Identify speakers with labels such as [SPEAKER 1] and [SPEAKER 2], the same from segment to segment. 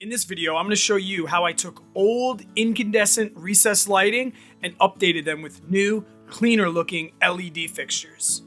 [SPEAKER 1] In this video, I'm going to show you how I took old incandescent recessed lighting and updated them with new, cleaner looking LED fixtures.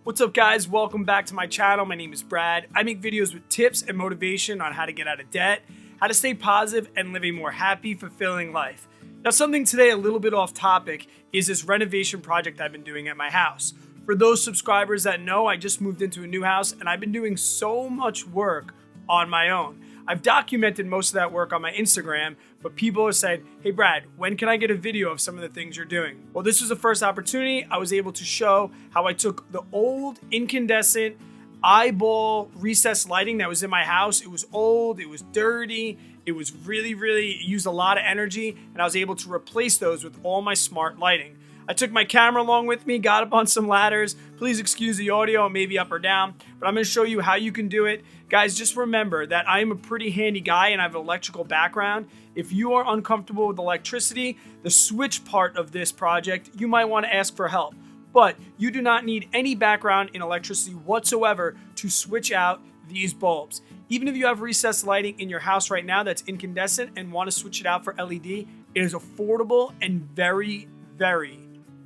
[SPEAKER 1] What's up guys, welcome back to my channel. My name is Brad. I make videos with tips and motivation on how to get out of debt, how to stay positive and live a more happy, fulfilling life. Now something today a little bit off topic is this renovation project I've been doing at my house. For those subscribers that know, I just moved into a new house and I've been doing so much work on my own. I've documented most of that work on my Instagram, but people have said, hey Brad, when can I get a video of some of the things you're doing? Well, this was the first opportunity. I was able to show how I took the old incandescent eyeball recessed lighting that was in my house. It was old, it was dirty, it was really used a lot of energy, and I was able to replace those with all my smart lighting. I took my camera along with me, got up on some ladders. Please excuse the audio, maybe up or down, but I'm gonna show you how you can do it. Guys, just remember that I am a pretty handy guy and I have an electrical background. If you are uncomfortable with electricity, the switch part of this project, you might wanna ask for help. But you do not need any background in electricity whatsoever to switch out these bulbs. Even if you have recessed lighting in your house right now that's incandescent and wanna switch it out for LED, it is affordable and very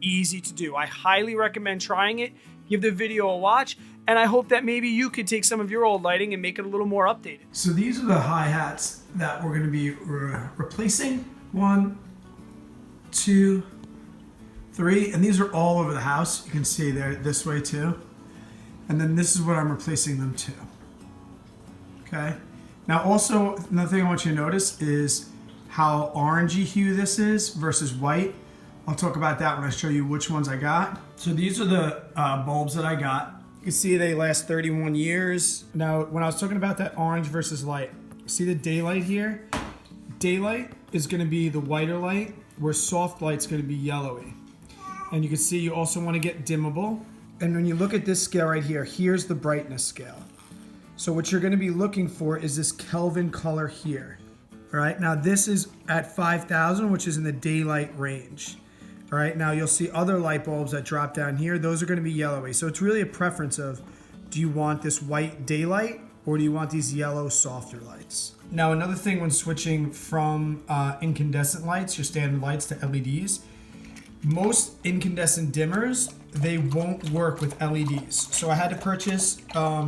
[SPEAKER 1] easy to do. I highly recommend trying it. Give the video a watch, and I hope that maybe you could take some of your old lighting and make it a little more updated. So these are the hi-hats that we're going to be replacing. 1, 2, 3, and these are all over the house. You can see they're this way too. And then this is what I'm replacing them to. Okay. Now also, another thing I want you to notice is how orangey hue this is versus white. I'll talk about that when I show you which ones I got. So these are the bulbs that I got. You can see they last 31 years. Now, when I was talking about that orange versus light, see the daylight here? Daylight is gonna be the whiter light, where soft light's gonna be yellowy. And you can see you also wanna get dimmable. And when you look at this scale right here, here's the brightness scale. So what you're gonna be looking for is this Kelvin color here. All right, now this is at 5,000, which is in the daylight range. All right, now you'll see other light bulbs that drop down here. Those are gonna be yellowy. So it's really a preference of, do you want this white daylight or do you want these yellow softer lights? Now another thing when switching from incandescent lights, your standard lights, to LEDs, most incandescent dimmers, they won't work with LEDs. So I had to purchase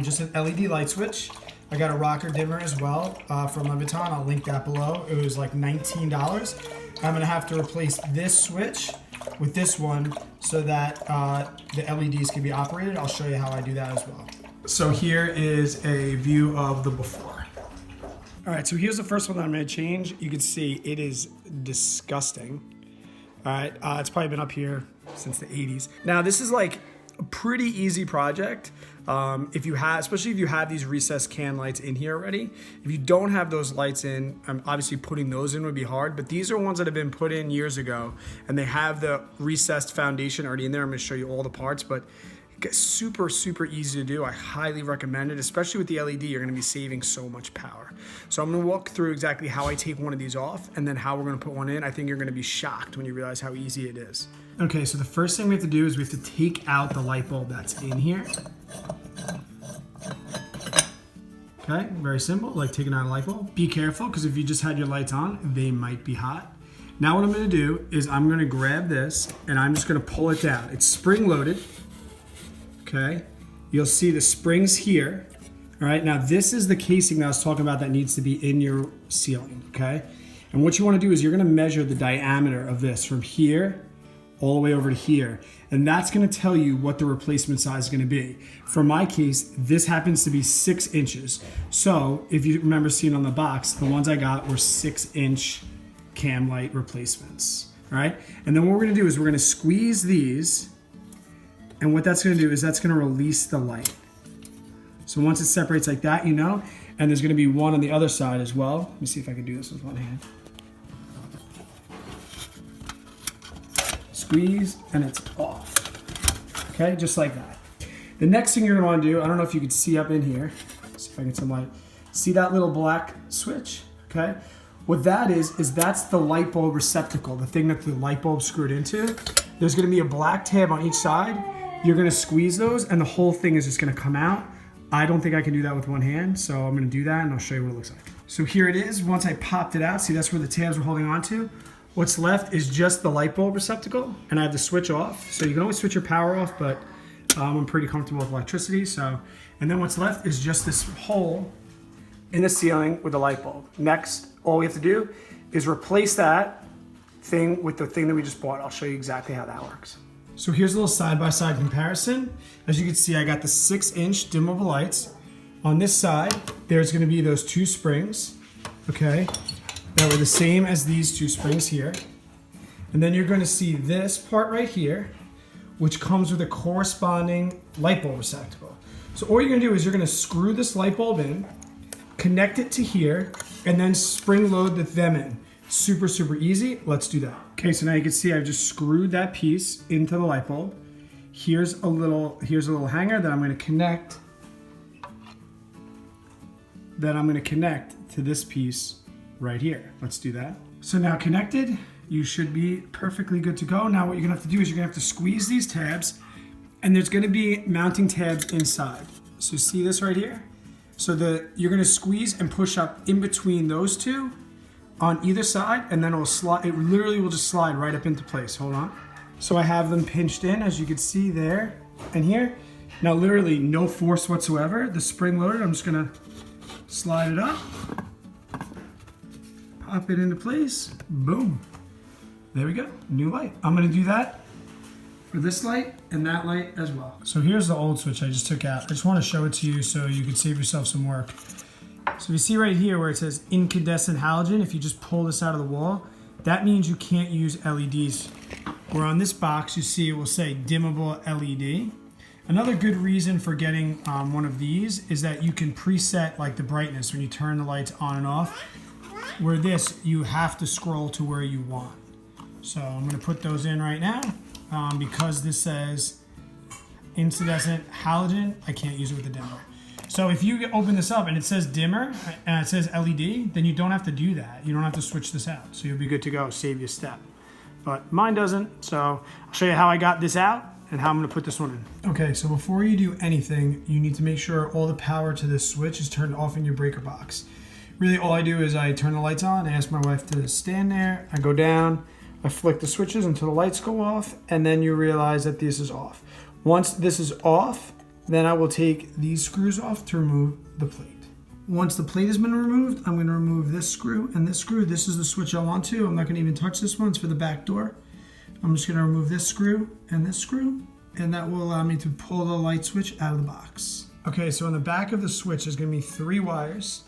[SPEAKER 1] just an LED light switch. I got a rocker dimmer as well from Leviton. I'll link that below. It was like $19. I'm gonna have to replace this switch with this one so that the LEDs can be operated. I'll show you how I do that as well. So here is a view of the before. All right, so here's the first one that I'm gonna change. You can see it is disgusting. All right, it's probably been up here since the 80s. Now this is like a pretty easy project. If you have, especially if you have these recessed can lights in here already. If you don't have those lights in, obviously putting those in would be hard, but these are ones that have been put in years ago and they have the recessed foundation already in there. I'm gonna show you all the parts, but it's super easy to do. I highly recommend it, especially with the LED, you're gonna be saving so much power. So I'm gonna walk through exactly how I take one of these off and then how we're gonna put one in. I think you're gonna be shocked when you realize how easy it is. Okay, so the first thing we have to do is we have to take out the light bulb that's in here. Okay, very simple, like taking out a light bulb. Be careful, because if you just had your lights on, they might be hot. Now what I'm gonna do is I'm gonna grab this and I'm just gonna pull it down. It's spring loaded, okay? You'll see the springs here. All right, now this is the casing that I was talking about that needs to be in your ceiling, okay? And what you wanna do is you're gonna measure the diameter of this from here all the way over to here. And that's gonna tell you what the replacement size is gonna be. For my case, this happens to be 6 inches. So if you remember seeing on the box, the ones I got were 6-inch cam light replacements, all right? And then what we're gonna do is we're gonna squeeze these, and what that's gonna do is that's gonna release the light. So once it separates like that, you know, and there's gonna be one on the other side as well. Let me see if I can do this with one hand. Squeeze, and it's off. Okay, just like that. The next thing you're gonna wanna do, I don't know if you can see up in here, let's see if I can get some light. See that little black switch, okay? What that is that's the light bulb receptacle, the thing that the light bulb screwed into. There's gonna be a black tab on each side. You're gonna squeeze those and the whole thing is just gonna come out. I don't think I can do that with one hand, so I'm gonna do that and I'll show you what it looks like. So here it is. Once I popped it out, see that's where the tabs were holding on to. What's left is just the light bulb receptacle, and I have the switch off. So you can always switch your power off, but I'm pretty comfortable with electricity. And then what's left is just this hole in the ceiling with the light bulb. Next, all we have to do is replace that thing with the thing that we just bought. I'll show you exactly how that works. So here's a little side-by-side comparison. As you can see, I got the 6-inch dimmable lights. On this side, there's gonna be those 2 springs, okay, that were the same as these 2 springs here. And then you're gonna see this part right here, which comes with a corresponding light bulb receptacle. So all you're gonna do is you're gonna screw this light bulb in, connect it to here, and then spring load them in. Super, super easy. Let's do that. Okay, so now you can see I've just screwed that piece into the light bulb. Here's a little hanger that I'm gonna connect. Then I'm gonna connect to this piece right here. Let's do that. So now connected, you should be perfectly good to go. Now what you're gonna have to do is you're gonna have to squeeze these tabs, and there's gonna be mounting tabs inside. So see this right here? So you're gonna squeeze and push up in between those 2 on either side, and then it literally will just slide right up into place. Hold on. So I have them pinched in, as you can see there and here. Now literally no force whatsoever. The spring loaded, I'm just gonna slide it up, pop it into place, boom. There we go, new light. I'm gonna do that for this light and that light as well. So here's the old switch I just took out. I just wanna show it to you so you can save yourself some work. So you see right here where it says incandescent halogen, if you just pull this out of the wall, that means you can't use LEDs. Where on this box you see it will say dimmable LED. Another good reason for getting one of these is that you can preset like the brightness when you turn the lights on and off. Where this, you have to scroll to where you want. So I'm gonna put those in right now. Because this says incandescent halogen, I can't use it with the dimmer. So if you open this up and it says dimmer and it says LED, then you don't have to do that. You don't have to switch this out. So you'll be good to go, save you a step. But mine doesn't, so I'll show you how I got this out and how I'm gonna put this one in. Okay, so before you do anything, you need to make sure all the power to this switch is turned off in your breaker box. Really all I do is I turn the lights on, I ask my wife to stand there, I go down, I flick the switches until the lights go off, and then you realize that this is off. Once this is off, then I will take these screws off to remove the plate. Once the plate has been removed, I'm gonna remove this screw and this screw. This is the switch I want to. I'm not gonna even touch this one, it's for the back door. I'm just gonna remove this screw, and that will allow me to pull the light switch out of the box. Okay, so on the back of the switch, there's gonna be 3 wires,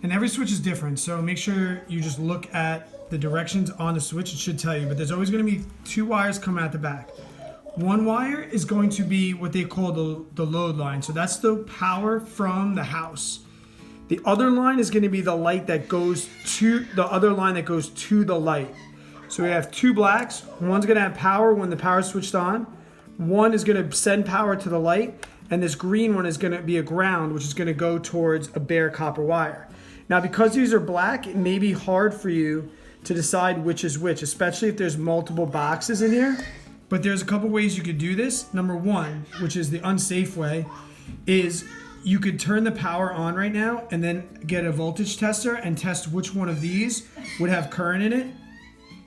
[SPEAKER 1] and every switch is different, so make sure you just look at the directions on the switch. It should tell you, but there's always gonna be 2 wires coming out the back. One wire is going to be what they call the load line. So that's the power from the house. The other line is going to be the light that goes to the other line that goes to the light. So we have 2 blacks. One's going to have power when the power is switched on. One is going to send power to the light. And this green one is going to be a ground, which is going to go towards a bare copper wire. Now, because these are black, it may be hard for you to decide which is which, especially if there's multiple boxes in here. But there's a couple ways you could do this. Number 1, which is the unsafe way, is you could turn the power on right now and then get a voltage tester and test which one of these would have current in it.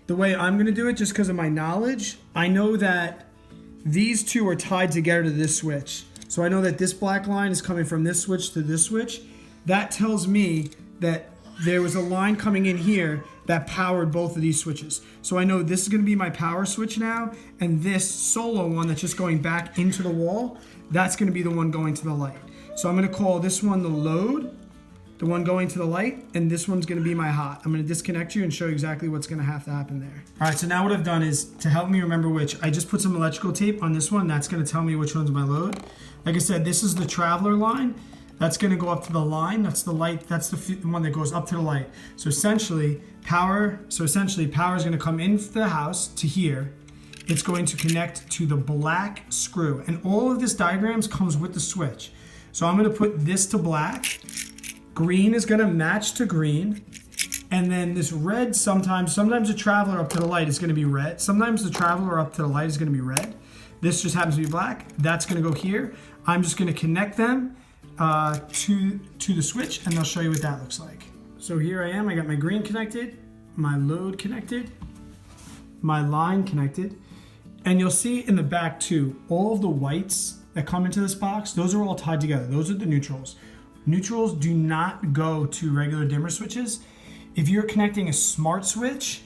[SPEAKER 1] The way I'm gonna do it, just because of my knowledge, I know that these 2 are tied together to this switch. So I know that this black line is coming from this switch to this switch. That tells me that there was a line coming in here that powered both of these switches. So I know this is gonna be my power switch now, and this solo one that's just going back into the wall, that's gonna be the one going to the light. So I'm gonna call this one the load, the one going to the light, and this one's gonna be my hot. I'm gonna disconnect you and show you exactly what's gonna have to happen there. All right, so now what I've done is, to help me remember which, I just put some electrical tape on this one. That's gonna tell me which one's my load. Like I said, this is the traveler line. That's gonna go up to the line. That's the light, that's the one that goes up to the light. So essentially, power is gonna come into the house to here. It's going to connect to the black screw. And all of this diagrams comes with the switch. So I'm gonna put this to black. Green is gonna match to green. And then this red, sometimes the traveler up to the light is gonna be red. Sometimes the traveler up to the light is gonna be red. This just happens to be black. That's gonna go here. I'm just gonna connect them to the switch, and I'll show you what that looks like. So here I am, I got my green connected, my load connected, my line connected, and you'll see in the back too, all of the whites that come into this box, those are all tied together. Those are the neutrals. Neutrals do not go to regular dimmer switches. If you're connecting a smart switch,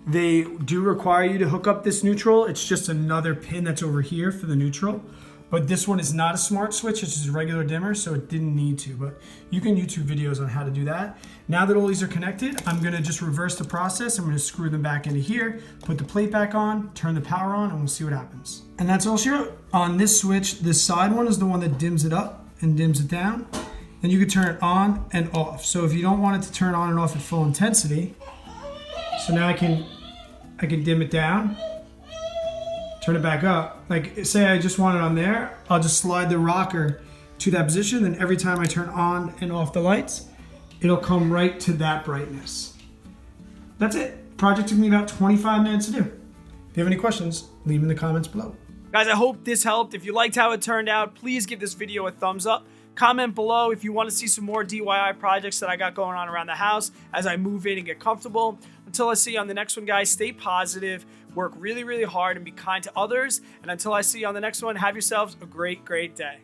[SPEAKER 1] they do require you to hook up this neutral. It's just another pin that's over here for the neutral. But this one is not a smart switch, it's just a regular dimmer, so it didn't need to. But you can YouTube videos on how to do that. Now that all these are connected, I'm gonna just reverse the process. I'm gonna screw them back into here, put the plate back on, turn the power on, and we'll see what happens. And that's all she wrote. On this switch, this side one is the one that dims it up and dims it down. Then you can turn it on and off. So if you don't want it to turn on and off at full intensity, so now I can dim it down, turn it back up. Like say I just want it on there, I'll just slide the rocker to that position, then every time I turn on and off the lights, it'll come right to that brightness. That's it. Project took me about 25 minutes to do. If you have any questions, leave them in the comments below. Guys, I hope this helped. If you liked how it turned out, please give this video a thumbs up. Comment below if you want to see some more DIY projects that I got going on around the house as I move in and get comfortable. Until I see you on the next one, guys, stay positive, work really, really hard, and be kind to others. And until I see you on the next one, have yourselves a great, great day.